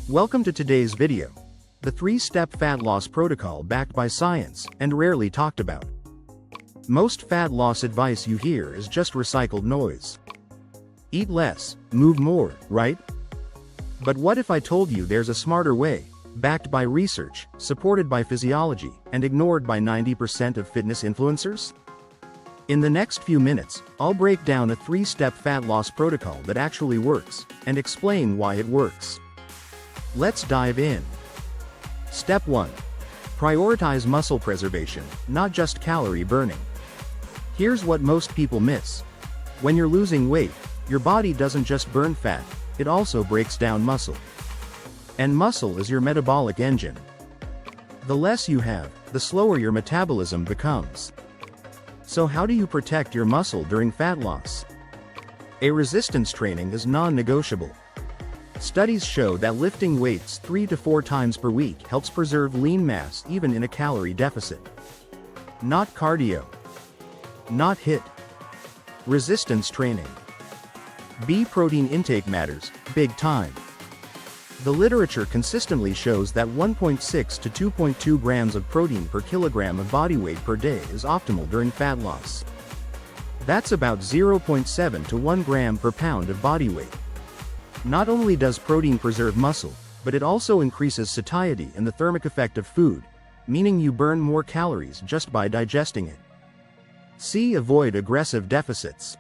Welcome to today's video. The 3-step fat loss protocol backed by science and rarely talked about. Most fat loss advice you hear is just recycled noise. Eat less, move more, right? But what if I told you there's a smarter way, backed by research, supported by physiology, and ignored by 90% of fitness influencers? In the next few minutes, I'll break down a 3-step fat loss protocol that actually works, and explain why it works. Let's dive in. Step 1. Prioritize muscle preservation, not just calorie burning. Here's what most people miss. When you're losing weight, your body doesn't just burn fat, it also breaks down muscle. And muscle is your metabolic engine. The less you have, the slower your metabolism becomes. So how do you protect your muscle during fat loss? A resistance training is non-negotiable. Studies show that lifting weights 3 to 4 times per week helps preserve lean mass even in a calorie deficit. Not cardio. Not HIIT. Resistance training. B protein intake matters, big time. The literature consistently shows that 1.6 to 2.2 grams of protein per kilogram of body weight per day is optimal during fat loss. That's about 0.7 to 1 gram per pound of body weight. Not only does protein preserve muscle, but it also increases satiety and the thermic effect of food, meaning you burn more calories just by digesting it. C. Avoid aggressive deficits.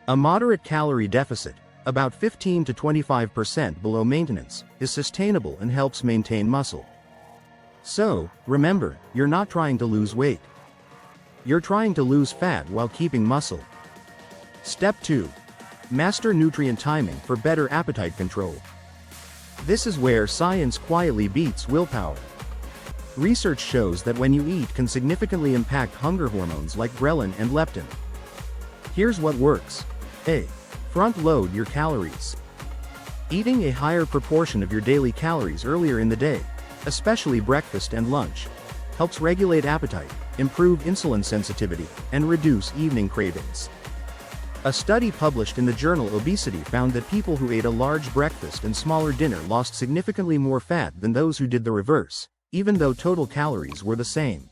A moderate calorie deficit, about 15 to 25% below maintenance, is sustainable and helps maintain muscle. So, remember, you're not trying to lose weight. You're trying to lose fat while keeping muscle. Step 2. Master nutrient timing for better appetite control. This is where science quietly beats willpower. Research shows that when you eat can significantly impact hunger hormones like ghrelin and leptin. Here's what works. A. Front-load your calories. Eating a higher proportion of your daily calories earlier in the day, especially breakfast and lunch, helps regulate appetite, improve insulin sensitivity, and reduce evening cravings. A study published in the journal Obesity found that people who ate a large breakfast and smaller dinner lost significantly more fat than those who did the reverse, even though total calories were the same.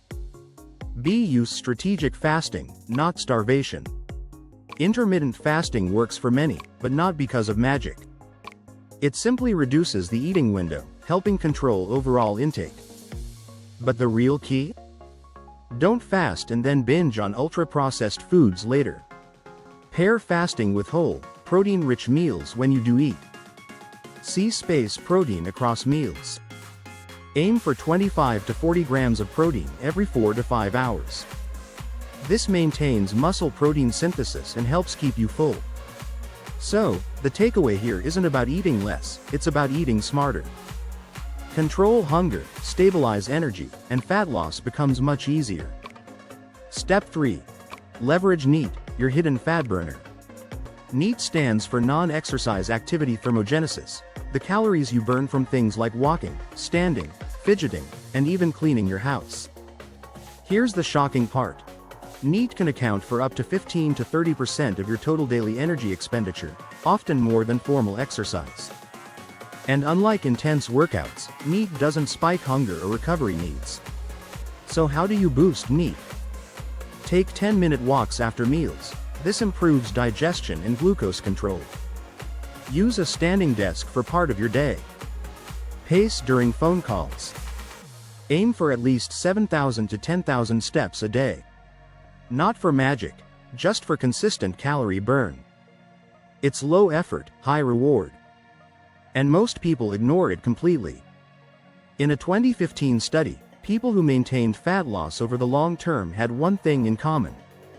B. Use strategic fasting, not starvation. Intermittent fasting works for many, but not because of magic. It simply reduces the eating window, helping control overall intake. But the real key? Don't fast and then binge on ultra-processed foods later. Pair fasting with whole, protein-rich meals when you do eat. Space protein across meals. Aim for 25 to 40 grams of protein every 4 to 5 hours. This maintains muscle protein synthesis and helps keep you full. So, the takeaway here isn't about eating less, it's about eating smarter. Control hunger, stabilize energy, and fat loss becomes much easier. Step 3. Leverage NEAT, your hidden fat burner. NEAT stands for non-exercise activity thermogenesis, the calories you burn from things like walking, standing, fidgeting, and even cleaning your house. Here's the shocking part. NEAT can account for up to 15 to 30% of your total daily energy expenditure, often more than formal exercise. And unlike intense workouts, NEAT doesn't spike hunger or recovery needs. So how do you boost NEAT? Take 10-minute walks after meals. This improves digestion and glucose control. Use a standing desk for part of your day. Pace during phone calls. Aim for at least 7,000 to 10,000 steps a day. Not for magic, just for consistent calorie burn. It's low effort, high reward. And most people ignore it completely. In a 2015 study, people who maintained fat loss over the long term had one thing in common.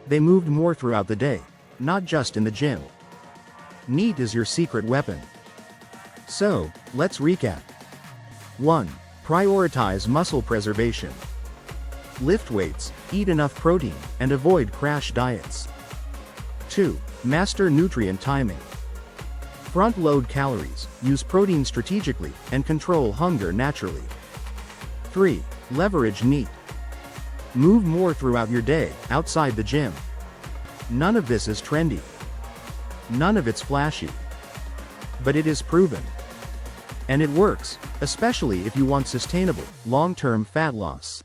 They moved more throughout the day, not just in the gym. NEAT is your secret weapon. So, let's recap. 1. Prioritize muscle preservation. Lift weights, eat enough protein, and avoid crash diets. 2. Master nutrient timing. Front-load calories, use protein strategically, and control hunger naturally. 3. Leverage NEAT. Move more throughout your day, outside the gym. None of this is trendy. None of it's flashy. But it is proven. And it works, especially if you want sustainable, long-term fat loss.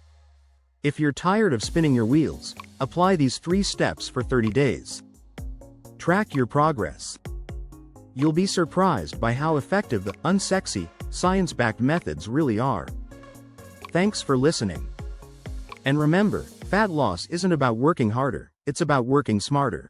If you're tired of spinning your wheels, apply these 3 steps for 30 days. Track your progress. You'll be surprised by how effective the unsexy, science-backed methods really are. Thanks for listening. And remember, fat loss isn't about working harder, it's about working smarter.